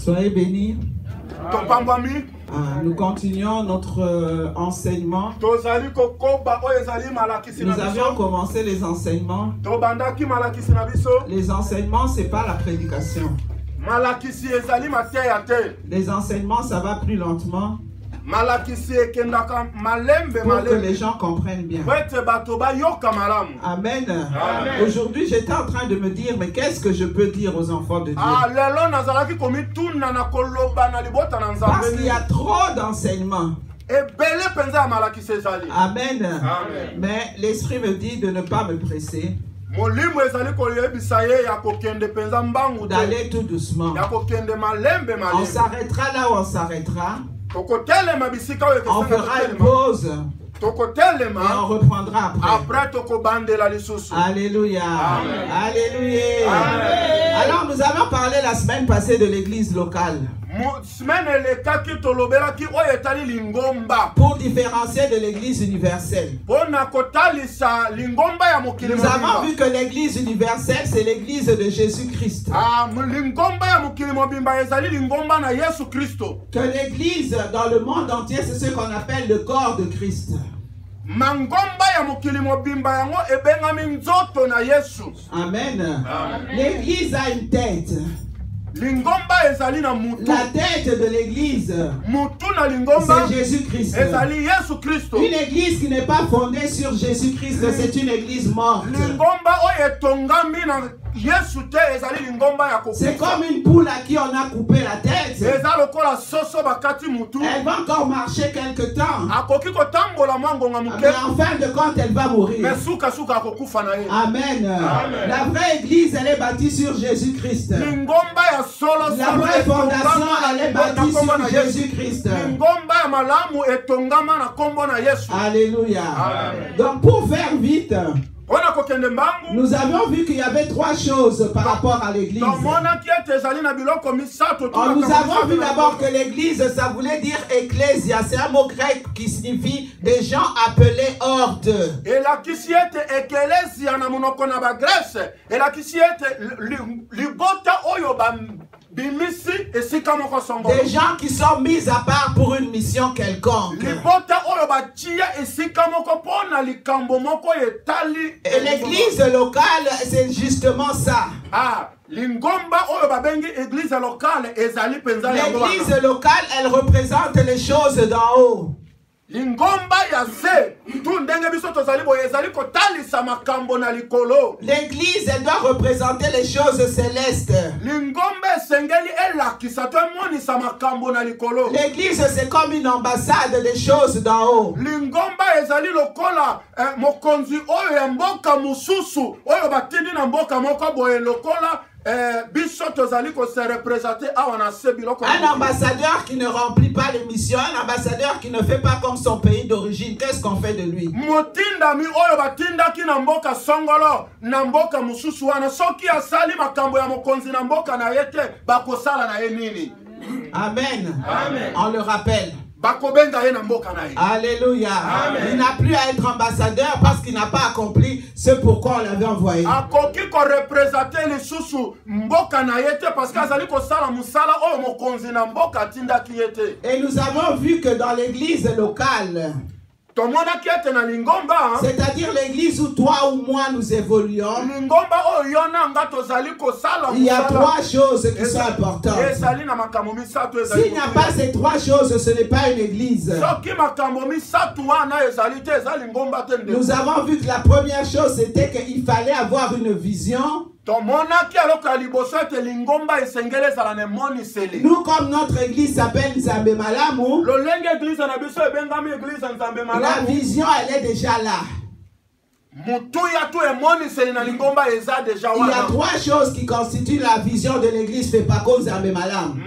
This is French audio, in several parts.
Soyez bénis. Nous continuons notre enseignement. Nous avions commencé les enseignements. Les enseignements, c'est pas la prédication. Les enseignements, ça va plus lentement. Pour que les gens comprennent bien. Amen. Aujourd'hui, j'étais en train de me dire, mais qu'est-ce que je peux dire aux enfants de Dieu? Parce qu'il y a trop d'enseignements. Amen. Mais l'Esprit me dit de ne pas me presser. D'aller tout doucement. On s'arrêtera là où on s'arrêtera. On fera une pause et on reprendra après. Alléluia. Alléluia. Alors nous avons parlé la semaine passée de l'église locale. Pour différencier de l'église universelle. Nous avons vu que l'église universelle, c'est l'église de Jésus-Christ. Que l'église dans le monde entier, c'est ce qu'on appelle le corps de Christ. Amen. L'église a une tête. La tête de l'église, c'est Jésus-Christ. Une église qui n'est pas fondée sur Jésus-Christ, c'est une église morte. C'est comme une poule à qui on a coupé la tête. Elle va encore marcher quelque temps. Mais en fin de compte, elle va mourir. Amen. La vraie église, elle est bâtie sur Jésus-Christ. La vraie fondation, elle est bâtie sur Jésus-Christ. Alléluia. Donc pour faire vite, nous avions vu qu'il y avait trois choses par rapport à l'église. Nous avons vu d'abord que l'église, ça voulait dire ecclésia. C'est un mot grec qui signifie des gens appelés hors d'eux. Des gens qui sont mis à part pour une mission quelconque. Et l'église locale, c'est justement ça. L'église locale, elle représente les choses d'en haut. L'église, elle doit représenter les choses célestes. L'église, c'est comme une ambassade des choses d'en haut. Un ambassadeur qui ne remplit pas les missions, un ambassadeur qui ne fait pas comme son pays d'origine, qu'est-ce qu'on fait de lui? Amen. On le rappelle. Alléluia. Amen. Il n'a plus à être ambassadeur parce qu'il n'a pas accompli ce pourquoi on l'avait envoyé. Et nous avons vu que dans l'église locale, c'est-à-dire l'église où toi ou moi nous évoluons, il y a trois choses qui sont importantes. S'il n'y a pas ces trois choses, ce n'est pas une église. Nous avons vu que la première chose, c'était qu'il fallait avoir une vision. Nous, comme notre église s'appelle Nzambe Malamu, la vision, elle est déjà là. Il y a trois choses qui constituent la vision de l'église Fepako Nzambe Malamu.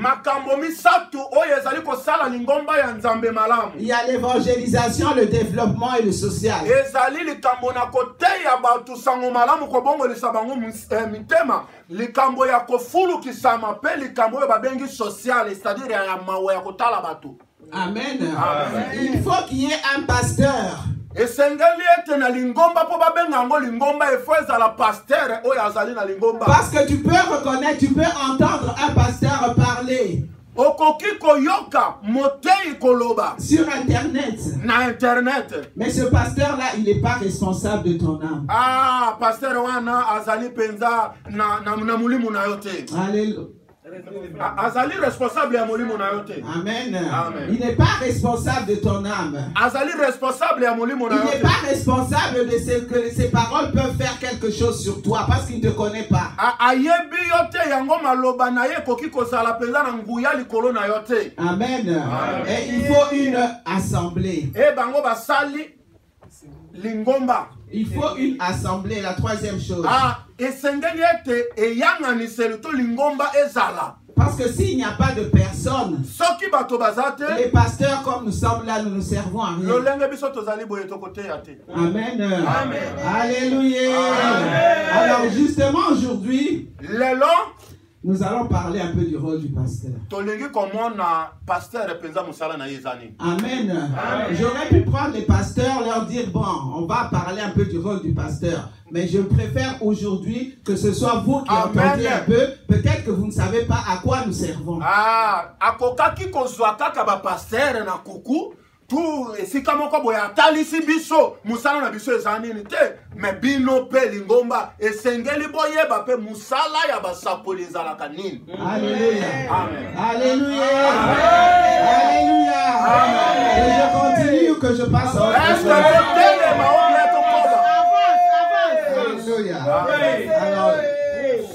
Il y a l'évangélisation, le développement et le social. Amen. Il faut qu'il y ait un pasteur. Parce que tu peux reconnaître, tu peux entendre un pasteur parler. sur Internet. Mais ce pasteur-là, il n'est pas responsable de ton âme. Ah, pasteur wana azali penza na mulimu na yote. Alléluia. Azali responsable ya molimo na yote. Amen. Amen. Il n'est pas responsable de ton âme. Azali responsable ya molimo na yote. Il n'est pas responsable de ce que ses paroles peuvent faire quelque chose sur toi parce qu'il ne te connaît pas. Ayebi yote yango maloba na ye koki kozala penza na nguya likolo na yote. Amen. Et il faut une assemblée. Et bango basali lingomba. Il faut une assemblée, la troisième chose. Parce que s'il n'y a pas de personne, les pasteurs comme nous sommes là, nous ne servons à rien. Amen. Amen. Alléluia. Amen. Alors justement aujourd'hui, nous allons parler un peu du rôle du pasteur. Amen. J'aurais pu prendre les pasteurs, leur dire, bon, on va parler un peu du rôle du pasteur. Mais je préfère aujourd'hui que ce soit vous qui entendiez un peu. Peut-être que vous ne savez pas à quoi nous servons. Tout si kama ko boya talisi biso musala na biso ezanini te me bino pe lingomba esengeli boyeba pe musala ya basapoli ezala kanini. Alléluia. Amen. Alléluia. Alléluia. Amen. Et je continue ou que je passe au Alléluia. Alors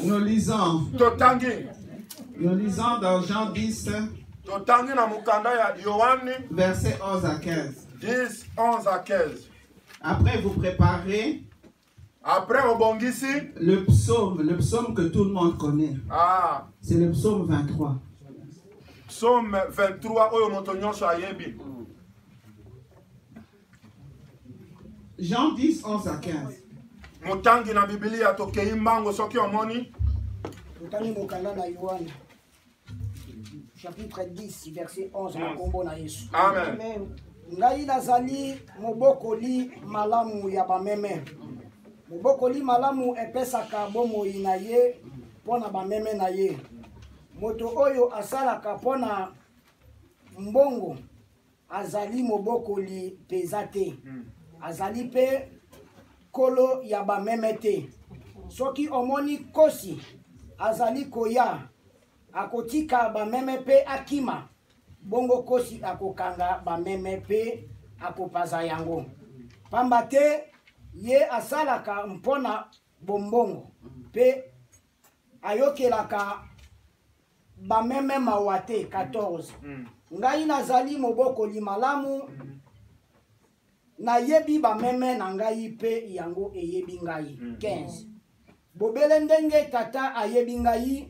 nous lisons dans Jean 10 verset 11 à 15. 10, 11 à 15. Après, vous préparez. Après, au bongisi. Le psaume que tout le monde connaît. Ah. C'est le psaume 23. Psaume 23, oyo motonyo shayebi. Jean 10, 11 à 15. Motangi na Biblia tokei mbango soki omoni. Motangi mokanda na Yohana. Chapitre 10, verset 11, na kombo na Yesu. Amen. Ngai nazali mobokoli malamu ya bameme. Mobokoli malamu epesaka bomoi na ye pona bameme na ye. Moto oyo asalaka pona mbongo azali mobokoli pezate. Azali pe kolo ya bameme te. Soki omoni kosi azali koya akotika bameme pe akima bongo kosi akokanga bameme pe akopaza yango pamba te ye asalaka mpona bombongo pe ayokelaka bameme mawate 14. Ngai nazali mobokoli malamu na yebi bameme na ngai pe yango eyebi ngai. 15. Bobele ndenge tata ayebi ngai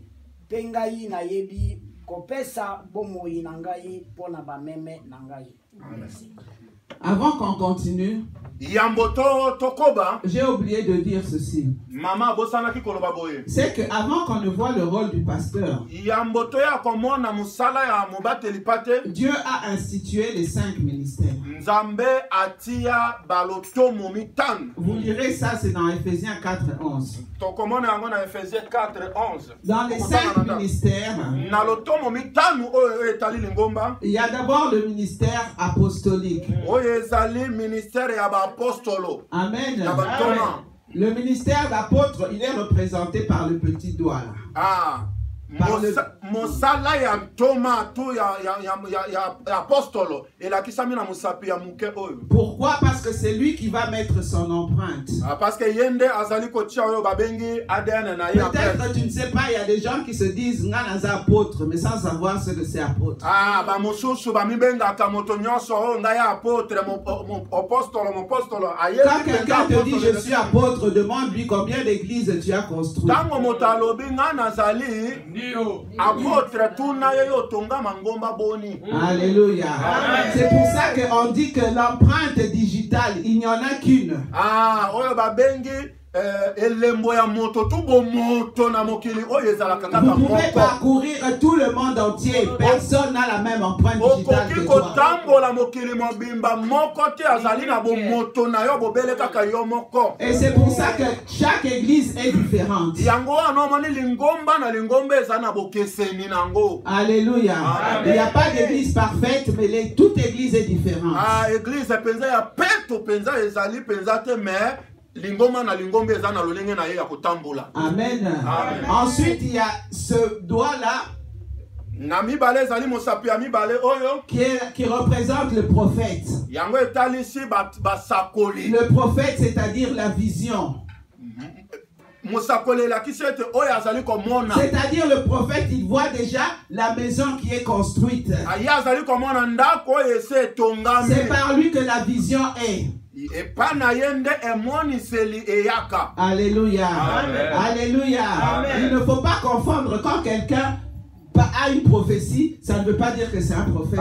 pe ngai na yebi kopesa bomoi na ngai pona bameme na ngai. Avant qu'on continue, j'ai oublié de dire ceci. C'est qu'avant qu'on ne voit le rôle du pasteur, Dieu a institué les 5 ministères. Vous lirez ça, c'est dans Ephésiens 4:11. Dans les 5 ministères, il y a d'abord le ministère apostolique. Amen. Le ministère d'apôtre, il est représenté par le petit doigt là. Ah. Mosala ya Thomas tu ya apostolo et la kisami na musapi ya muke oyo. Pourquoi? Parce que c'est lui qui va mettre son empreinte. Ah, parce que yende azali ko tia oyo babengi ADN na ya. Peut-être tu ne sais pas, il y a des gens qui se disent ngana apôtre mais sans savoir ce que c'est apôtre. Ah, ba mosusu ba mibenga ka moto nyonso o ngaya apôtre mon apostolo. Quand quelqu'un te dit je suis apôtre, demande-lui combien d'églises tu as construit. Tango motalobi ngana azali Alléluia. C'est pour ça qu'on dit que l'empreinte digitale, il n'y en a qu'une. Ah, oyo babengi Vous pouvez parcourir tout le monde entier. Personne n'a la même empreinte digitale que toi. Et c'est pour ça que chaque église est différente. Alléluia. Il n'y a pas d'église parfaite, mais toute église est différente. Amen. Ensuite, il y a ce doigt-là qui représente le prophète. Le prophète, c'est-à-dire la vision. C'est-à-dire le prophète, il voit déjà la maison qui est construite. C'est par lui que la vision est. Alléluia. Amen. Alléluia. Amen. Il ne faut pas confondre quand quelqu'un a une prophétie, ça ne veut pas dire que c'est un prophète.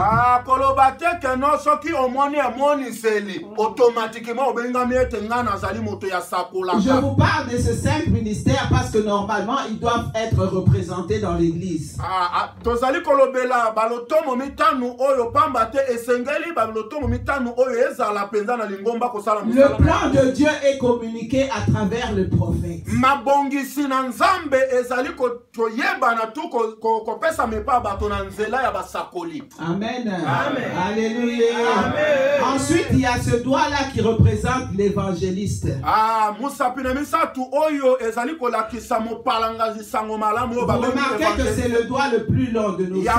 Je vous parle de ce 5 ministères parce que normalement ils doivent être représentés dans l'église. Le plan de Dieu est communiqué à travers le prophète. Amen. Amen. Alléluia. Amen. Ensuite, il y a ce doigt-là qui représente l'évangéliste. Vous remarquez que c'est le doigt le plus long de nos doigts.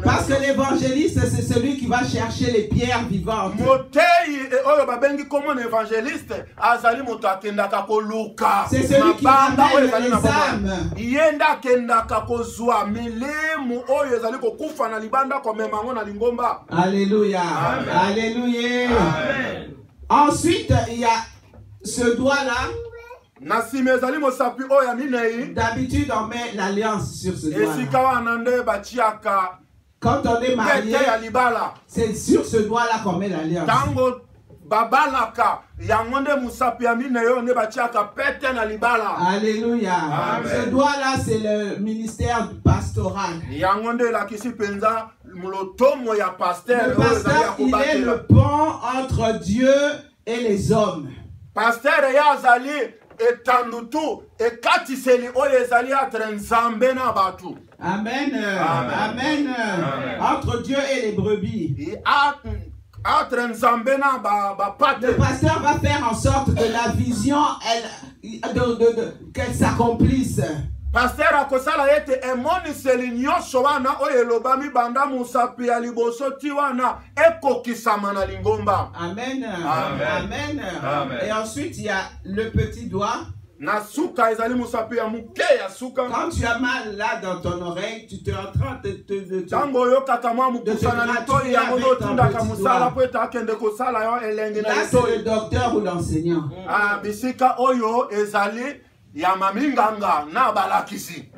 Parce que l'évangéliste, c'est celui qui va chercher les pierres vivantes. C'est celui qui ramène les âmes. Alléluia. Amen. Alléluia. Amen. Ensuite, il y a ce doigt-là. D'habitude, on met l'alliance sur ce doigt-là. Quand on est marié, c'est sur ce doigt-là qu'on met l'alliance. Alléluia. Ce doigt-là, c'est le ministère pastoral. Le pasteur, il est le pont entre Dieu et les hommes. Amen. Amen. Entre Dieu et les brebis. Le pasteur va faire en sorte que la vision qu'elle s'accomplisse. Pasteur akosala yete emoniseli nyonso wana oyo elobami banda musapi ya liboso ti wana ekokisama na lingomba. Amen. Amen. Amen. Amen. Et ensuite il y a le petit doigt. Quand tu as mal là dans ton oreille, tu te en train de te là, c'est le docteur ou l'enseignant.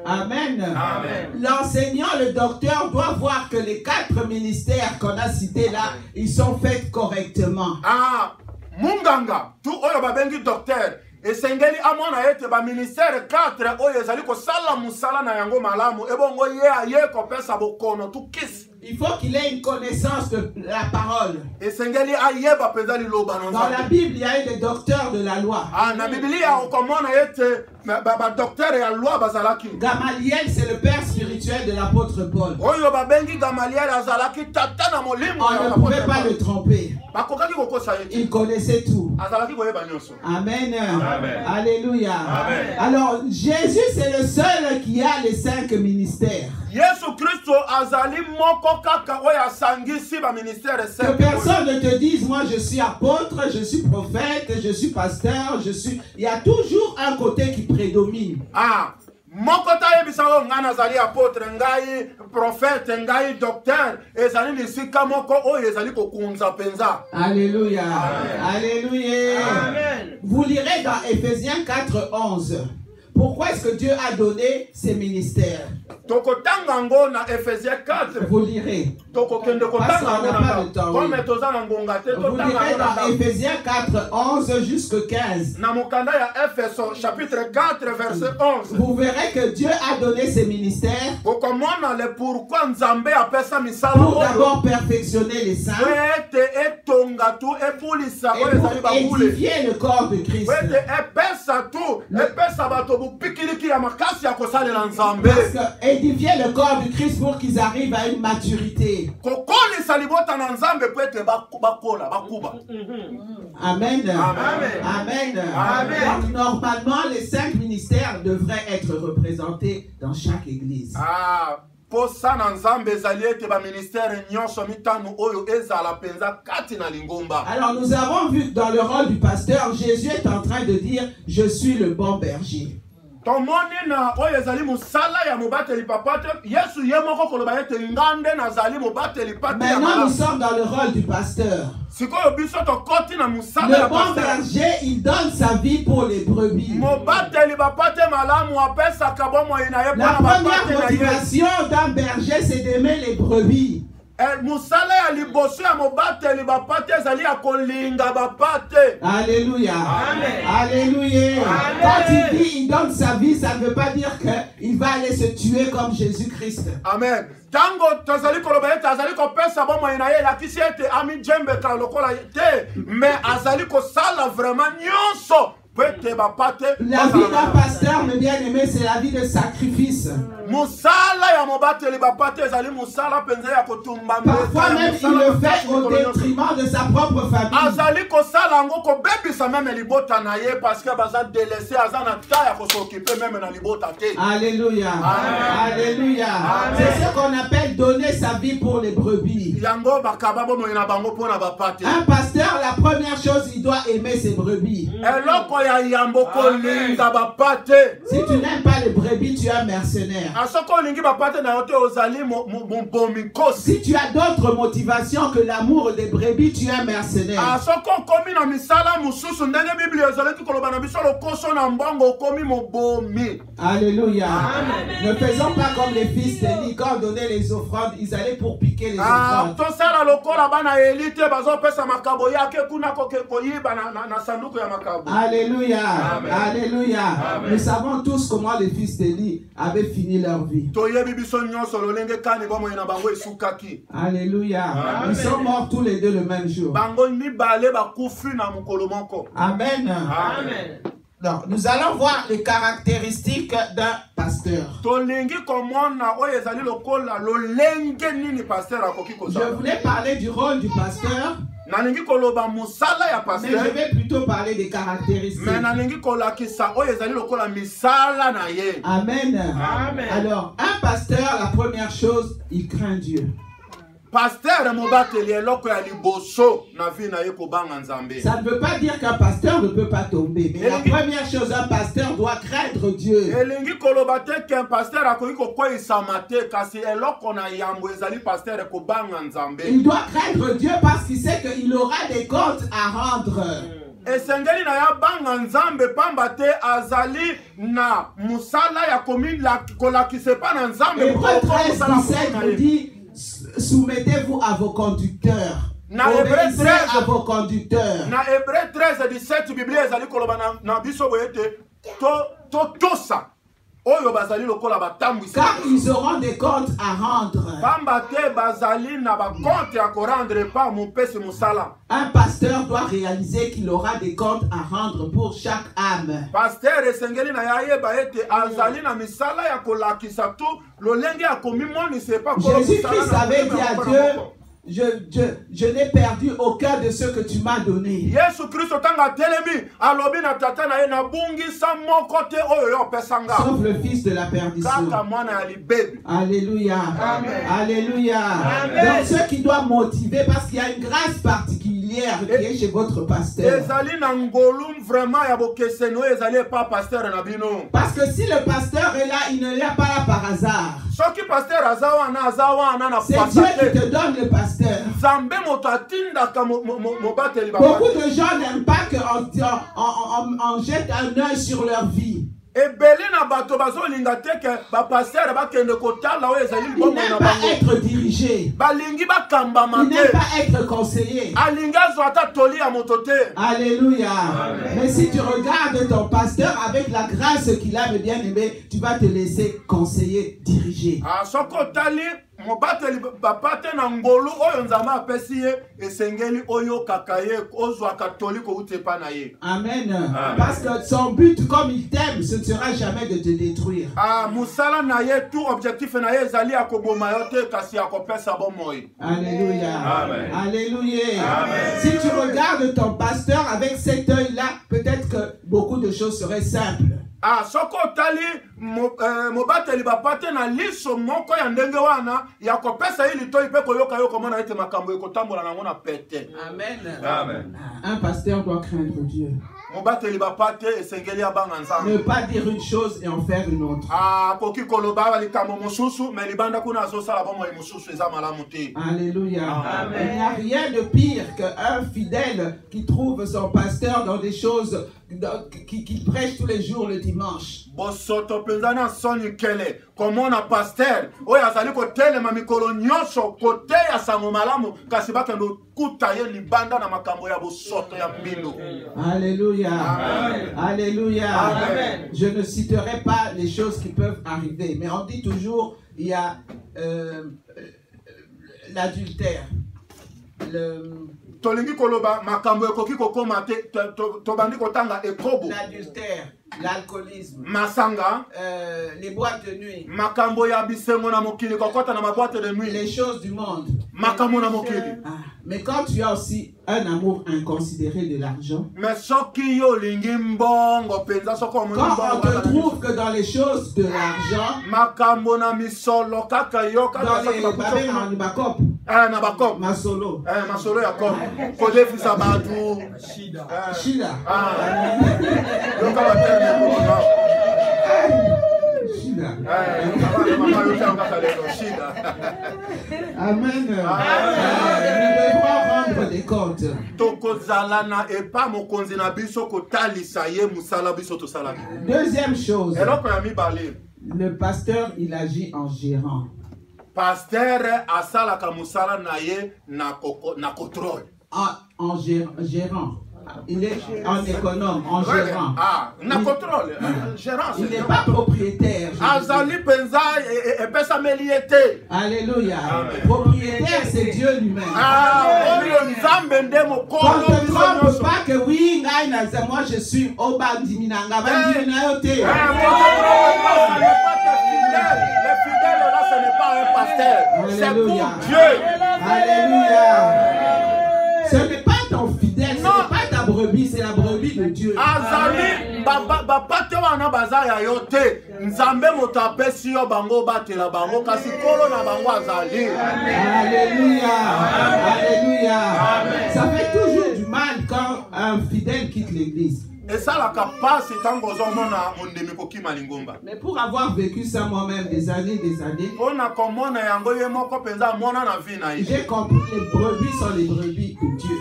Amen. Amen. L'enseignant, le docteur doit voir que les 4 ministères qu'on a cités là, ils sont faits correctement. Munganga, tout oyo babengi docteur. Et sengeli amona ete ba ministère 4 oyo ezali ko sala musala na yango malamu ebongo ye aye ko pesa bokono tu kis. Il faut qu'il ait une connaissance de la parole. Et sengeli ayeba pezali loba non. Dans la Bible, il y a eu des docteurs de la loi. Na Biblia okomona ete ba docteur ya loi bazalaki. Gamaliel, c'est le père spirituel de l'apôtre Paul. Oyo ba bengi Gamaliel azalaki tata na molimo. On ne pouvait pas le tromper. Il connaissait tout. Amen. Amen. Alléluia. Amen. Alors, Jésus, c'est le seul qui a les 5 ministères. Que personne ne te dise, moi je suis apôtre, je suis prophète, je suis pasteur, je suis... Il y a toujours un côté qui prédomine. Mokota yebisao ngana zali apôtre ngai prophète ngai docteur ezali lisika moko oyo ezali kokunza penza. Alléluia. Alléluia. Amen. Vous lirez dans Éphésiens 4:11. Pourquoi est-ce que Dieu a donné ces ministères? Vous lirez. Parce qu'on n'a pas de temps. Oui. Vous lirez dans Éphésiens 4, 11 jusqu'à 15. Chapitre 4, verset 11. Vous verrez que Dieu a donné ces ministères pour d'abord perfectionner les saints et pour édifier le corps de Christ. Parce que édifier le corps de Christ pour qu'ils arrivent à une maturité. Amen. Amen. Amen. Donc, normalement, les 5 ministères devraient être représentés dans chaque église. Alors nous avons vu que dans le rôle du pasteur, Jésus est en train de dire « Je suis le bon berger ». Maintenant nous sommes dans le rôle du pasteur. Le bon berger, il donne sa vie pour les brebis. La première motivation d'un berger, c'est d'aimer les brebis. Alléluia. Alléluia. Quand il dit il donne sa vie, ça ne veut pas dire qu'il va aller se tuer comme Jésus-Christ. Amen. Mais azali ko sala vraiment nyonso. La vie d'un pasteur, mes bien-aimés, c'est la vie de sacrifice. Parfois même, il le fait au détriment de sa propre famille. Alléluia. Alléluia. C'est ce qu'on appelle donner sa vie pour les brebis. Un pasteur, la première chose, il doit aimer ses brebis. Amen. Si tu n'aimes pas les brebis, tu es un mercenaire. Si tu as d'autres motivations que l'amour des brebis, tu es un mercenaire. Alléluia. Amen. Ne faisons pas comme les fils d'Élie. Quand on donnait les offrandes, ils allaient pour piquer les offrandes. Alléluia. Amen. Alléluia. Amen. Nous savons tous comment les fils d'Élie avaient fini leur vie. Alléluia. Amen. Ils sont morts tous les deux le même jour. Amen. Amen. Donc, nous allons voir les caractéristiques d'un pasteur. Je voulais parler du rôle du pasteur. Mais je vais plutôt parler des caractéristiques. Amen. Amen. Alors, un pasteur, la première chose, il craint Dieu. Ça ne veut pas dire qu'un pasteur ne peut pas tomber. Mais la première chose, un pasteur doit craindre Dieu. Il doit craindre Dieu parce qu'il sait qu'il aura des comptes à rendre. Esengeli na ya banga nzambe pamba te azali na musala ya komi la kola ki se pa na nzambe. Hébreux 13:17 nous dit soumettez-vous à vos conducteurs. Obéissez à vos conducteurs. Na Hébreux 13:17 Bible ezali koloba na biso boyete to tosa. Car ils auront des comptes à rendre. Un pasteur doit réaliser qu'il aura des comptes à rendre pour chaque âme. Jésus-Christ avait dit à Dieu, je n'ai perdu aucun de ceux que tu m'as donné. Sauf le fils de la perdition. Alléluia. Amen. Alléluia. Amen. Donc ce qui doit motiver, parce qu'il y a une grâce particulière qui est chez votre pasteur. Parce que si le pasteur est là, il ne l'est pas là par hasard. C'est Dieu qui te donne le pasteur. Beaucoup de gens n'aiment pas qu'on jette un œil sur leur vie. Il n'aime pas être dirigé. Il n'aime pas être conseillé. Alléluia. Mais si tu regardes ton pasteur avec la grâce qu'il a, bien aimé, tu vas te laisser conseiller, diriger. Amen. Parce que son but, comme il t'aime, ce ne sera jamais de te détruire. Alléluia. Amen. Alléluia. Amen. Si tu regardes ton pasteur avec cet œil-là, peut-être que beaucoup de choses seraient simples. Soko tali mobateli bapate na liso moko ya ndenge wana ya kopesa ili to ipe koyoka yo komona ete makambo ekotambola nango na pete. Amen. Amen. Un pasteur doit craindre Dieu. Mobateli bapate esengeli abanga nzambe. Ne pas dire une chose et en faire une autre. Koki koloba likambo mosusu mais libanda kuna azosala bomo mosusu eza malamu te. Alléluia. Amen. Il n'y a rien de pire qu'un fidèle qui trouve son pasteur dans des choses qui prêche tous les jours le dimanche. Bosoto penzana soni kele comme on a pasteur oya azali ko telema mikolo nyonso kote ya sango malamu kasi bakendo kutaye libanda na makambo ya bosoto ya mbino. Alléluia. Amen. Alléluia. Amen. Je ne citerai pas les choses qui peuvent arriver, mais on dit toujours il y a l'adultère. L'adultère, l'alcoolisme, masanga, les boîtes de nuit, les choses du monde. Mais quand tu as aussi un amour inconsidéré de l'argent, quand on te trouve que dans les choses de l'argent, dans les Nabakop, Masolo, Shida. Amen. Nous devons rendre des comptes. Deuxième chose, le pasteur, il agit en gérant. Pasteur asala kamusala naye na contrôle. En gérant. Il est en économe, en gérant. Na contrôle. Gérant. Il n'est pas propriétaire. Azali penza et pesa meliete. Alléluia. Propriétaire, c'est Dieu lui-même. Nzambe ndemo ko. On ne trompe pas que oui, moi je suis Oba Diminanga, Bandimina yote. Les fidèles là, ce n'est pas un pasteur. C'est pour Dieu. Alléluia. Ce n'est pas ton fidèle, ce n'est pas ta brebis, c'est la brebis de Dieu. Azali, bapate wana bazaya yote. Nzambe motapesi yo bango batela bango kasi kolo na bango azali. Alléluia. Alléluia. Ça fait toujours du mal quand un fidèle quitte l'église. Mais pour avoir vécu ça moi-même des années, j'ai compris que les brebis sont les brebis de Dieu.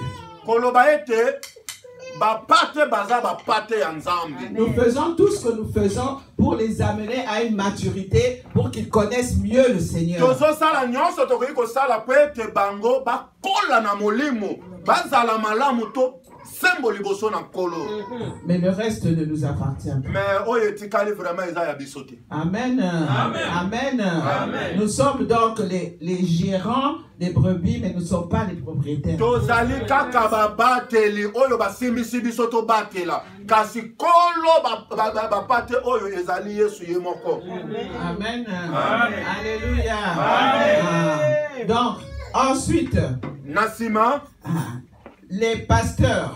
Nous faisons tout ce que nous faisons pour les amener à une maturité, pour qu'ils connaissent mieux le Seigneur. Mais le reste ne nous appartient pas. Amen. Amen. Amen. Amen. Nous sommes donc les gérants des brebis, mais nous ne sommes pas les propriétaires. Amen. Amen. Alléluia. Amen. Donc, ensuite, les pasteurs,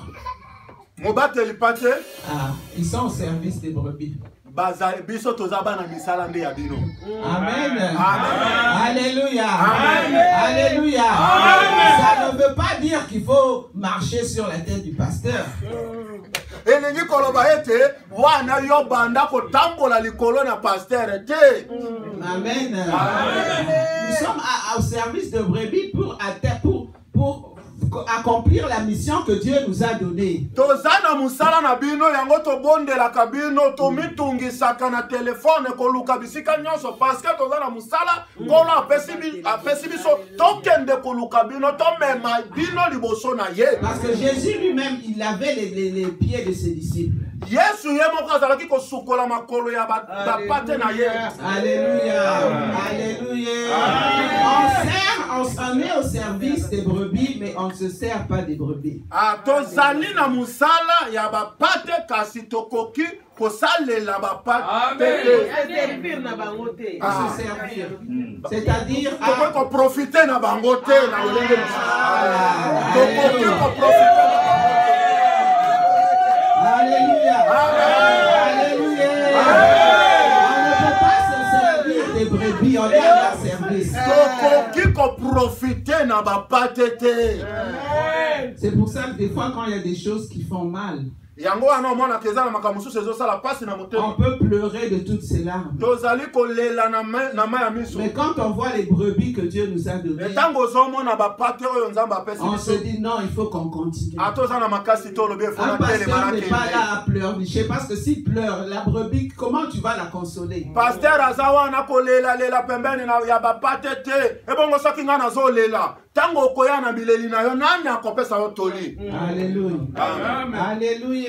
ils sont au service des brebis. Amen. Amen. Alléluia. Amen. Alléluia. Amen. Ça ne veut pas dire qu'il faut marcher sur la tête du pasteur. Amen. Nous sommes au service de brebis pour accomplir la mission que Dieu nous a donnée. Tozana musala na bino yango to bondela kabino to mitungisaka na telefone ko luka bisika nyonso parce que tozana musala ko la apesi biso tokende ko luka bino to mema bino liboso na ye. Parce que Jésus lui-même il avait les pieds de ses disciples. Yesu yemo kazalaki ko sukola makolo ya bapate na ye. Alléluia. Alléluia. On est au service des brebis, mais on ne se sert pas des brebis. Tozali na musala ya bapate kasi tokoki kosalela bapate. Servir na bangote. Se servir. C'est-à-dire ko profiter na bangote na olenge musala. Tokoki ko profiter na bangote. Alléluia. Alléluia. On ne peut pas se servir des brebis, on est à leur service. C'est pour ça que des fois quand il y a des choses qui font mal, on peut pleurer de toutes ces larmes. Mais quand on voit les brebis que Dieu nous a données, on se dit non, il faut qu'on continue. Un pasteur n'est pas là à pleurer. Parce que s'il pleure, la brebis, comment tu vas la consoler? Alléluia. Alléluia.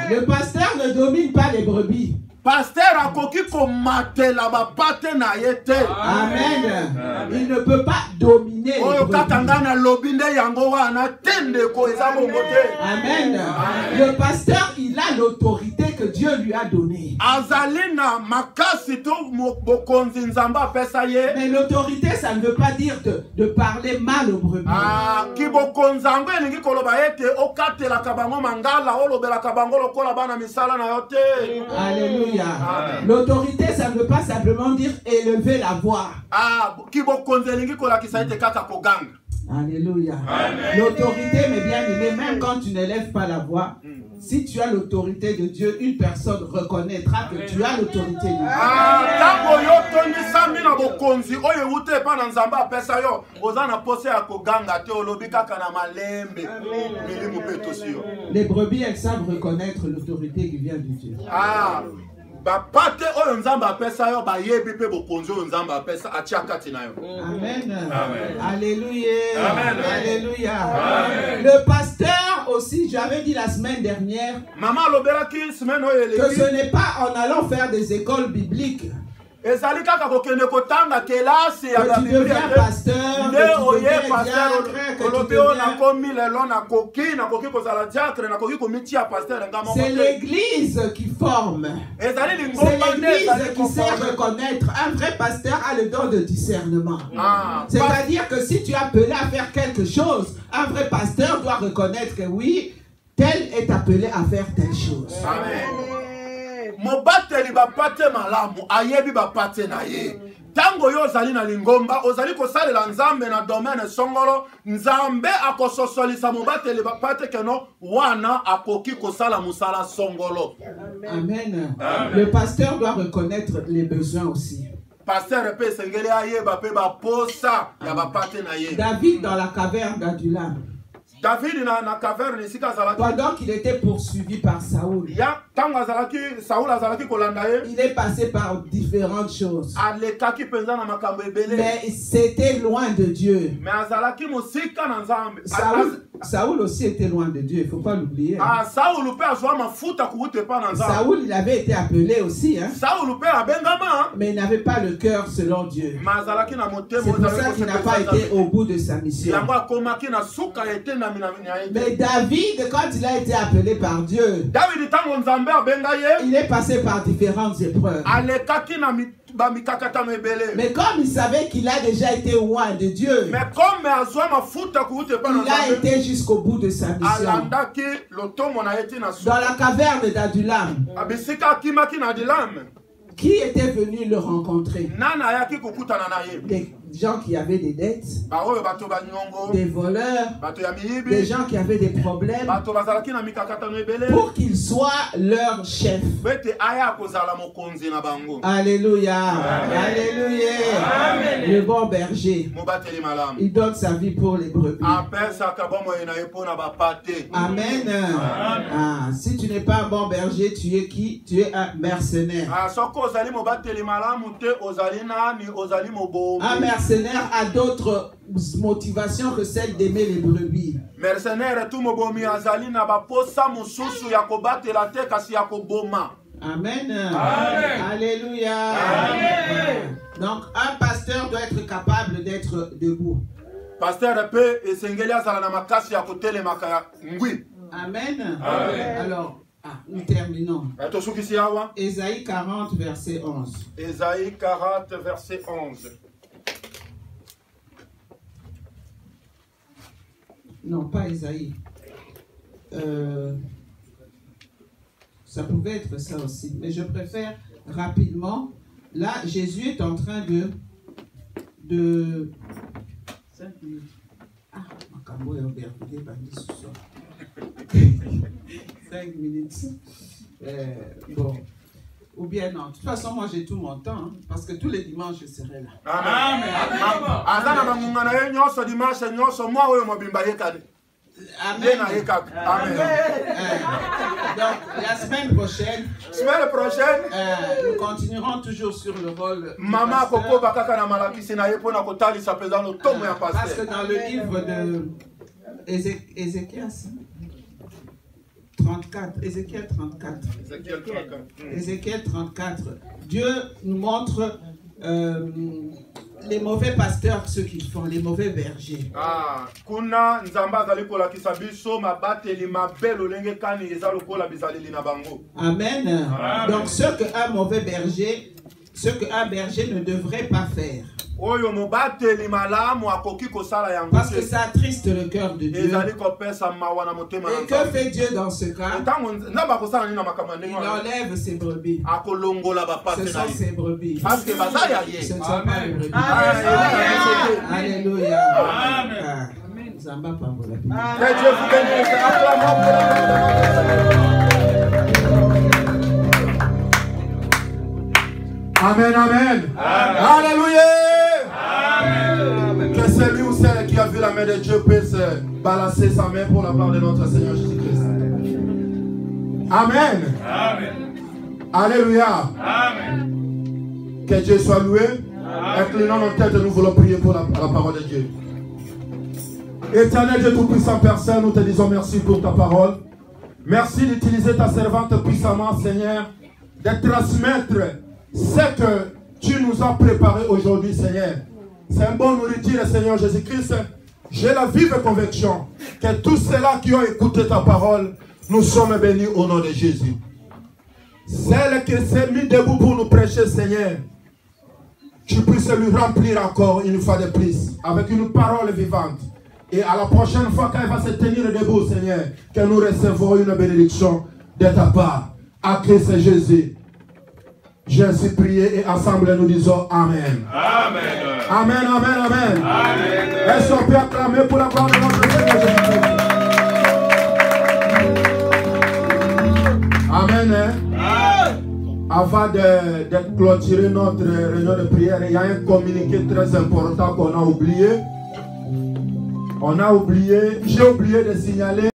Le pasteur ne domine pas les brebis. Pasteur a koki ko matela ba pate na yete. Amen. Il ne peut pas dominer les brebis. Amen. Le pasteur, il a l'autorité que Dieu lui a donnée. Mais l'autorité, ça ne veut pas dire de parler mal aux brebis. Alléluia. L'autorité, ça ne veut pas simplement dire élever la voix. Alléluia. L'autorité, mais bien aimé, même quand tu n'élèves pas la voix, si tu as l'autorité de Dieu, une personne reconnaîtra que tu as l'autorité de Dieu. Les brebis, elles savent reconnaître l'autorité qui vient de Dieu. Amen. Alléluia. Alléluia. Le pasteur aussi, j'avais dit la semaine dernière que ce n'est pas en allant faire des écoles bibliques que tu deviens pasteur, que c'est l'église qui forme. C'est l'église qui sait reconnaître. Un vrai pasteur a le don de discernement. C'est-à-dire que si tu es appelé à faire quelque chose, un vrai pasteur doit reconnaître que oui, tel est appelé à faire telle chose. Amen. Mobateli bapate malamu ayebi bapate na ye. Tango yo zali na lingomba ozali ko salela nzambe na domaine songolo nzambe akososolisa mobateli bapate keno wana akoki ko sala musala songolo. Amen. Le pasteur doit reconnaître les besoins aussi. Pasteur pe sengele ayeba pe ba posa ya bapate na ye. David dans la caverne d'Adulam. David na caverne isika zalaki. Pendant qu'il était poursuivi par Saoul. Ya tango zalaki Saoul azalaki kolanda ye. Il est passé par différentes choses. Alekaki penza na makambo ebele. Mais c'était loin de Dieu. Mais azalaki musika na nzambe. Saoul aussi était loin de Dieu, il ne faut pas l'oublier. Saoul pe azwa mafuta kuute pa na nzambe. Saoul il avait été appelé aussi hein. Saoul pe abengama. Mais il n'avait pas le cœur selon Dieu. C'est pour ça qu'il n'a pas été au bout de sa mission. Mais David, quand il a été appelé par Dieu, il est passé par différentes épreuves. Mais comme il savait qu'il a déjà été loin de Dieu, il a été jusqu'au bout de sa mission. Dans la caverne d'Adulam, qui était venu le rencontrer? gens qui avaient des dettes, des voleurs, des gens qui avaient des problèmes, pour qu'il soit leur chef. Alléluia. Alléluia. Le bon berger, il donne sa vie pour les brebis. Amen. Ah, si tu n'es pas un bon berger, tu es qui? Tu es un mercenaire. Un mercenaire a d'autres motivations que celle d'aimer les brebis. Amen. Amen. Alléluia. Amen. Donc un pasteur doit être capable d'être debout. Amen. Amen. Alors, nous terminons. Ésaïe 40, verset 11. Ésaïe 40, verset 11. Non, pas Ésaïe. Ça pouvait être ça aussi, mais je préfère rapidement. Là, Jésus est en train de 5 minutes. Ah, Makambo est ouvert, bandit ce soir. 5 minutes. Bon. Ou bien non. De toute façon, moi j'ai tout mon temps, hein, parce que tous les dimanches je serai là. Amen. Amen. Amen. Donc, la semaine prochaine, nous continuerons toujours sur le rôle. Parce que dans le livre de Ézéchiel 34, Ézéchiel 34, Dieu nous montre les mauvais pasteurs, ceux qui font, les mauvais bergers. Amen. Donc ce qu'un mauvais berger, ce qu'un berger ne devrait pas faire. Parce que ça attriste le cœur de Dieu. Et que fait Dieu dans ce cas? Il enlève ses brebis. Ce sont ses brebis. Ce ne sont pas les brebis. Alléluia. Amen. Que Dieu vous bénisse. Amen, amen. Alléluia. Que celui ou celle qui a vu la main de Dieu puisse balancer sa main pour la gloire de notre Seigneur Jésus-Christ. Amen. Amen. Alléluia. Amen. Que Dieu soit loué. Inclinons nos têtes, nous voulons prier pour la parole de Dieu. Éternel Dieu Tout-Puissant, Père Saint, nous te disons merci pour ta parole. Merci d'utiliser ta servante puissamment, Seigneur, de transmettre ce que tu nous as préparé aujourd'hui, Seigneur. C'est un bon nourriture, Seigneur Jésus-Christ. J'ai la vive conviction que tous ceux-là qui ont écouté ta parole, nous sommes bénis au nom de Jésus. Celle qui s'est mise debout pour nous prêcher, Seigneur, tu puisses lui remplir encore une fois de plus avec une parole vivante. Et à la prochaine fois qu'elle va se tenir debout, Seigneur, que nous recevons une bénédiction de ta part. À Christ Jésus. J'ai ainsi prié et ensemble nous disons Amen. Amen. Amen, amen, amen. Amen. Est-ce qu'on peut acclamer pour la gloire de notre Seigneur Jésus-Christ? Amen. Avant de clôturer notre réunion de prière, il y a un communiqué très important qu'on a oublié. J'ai oublié de signaler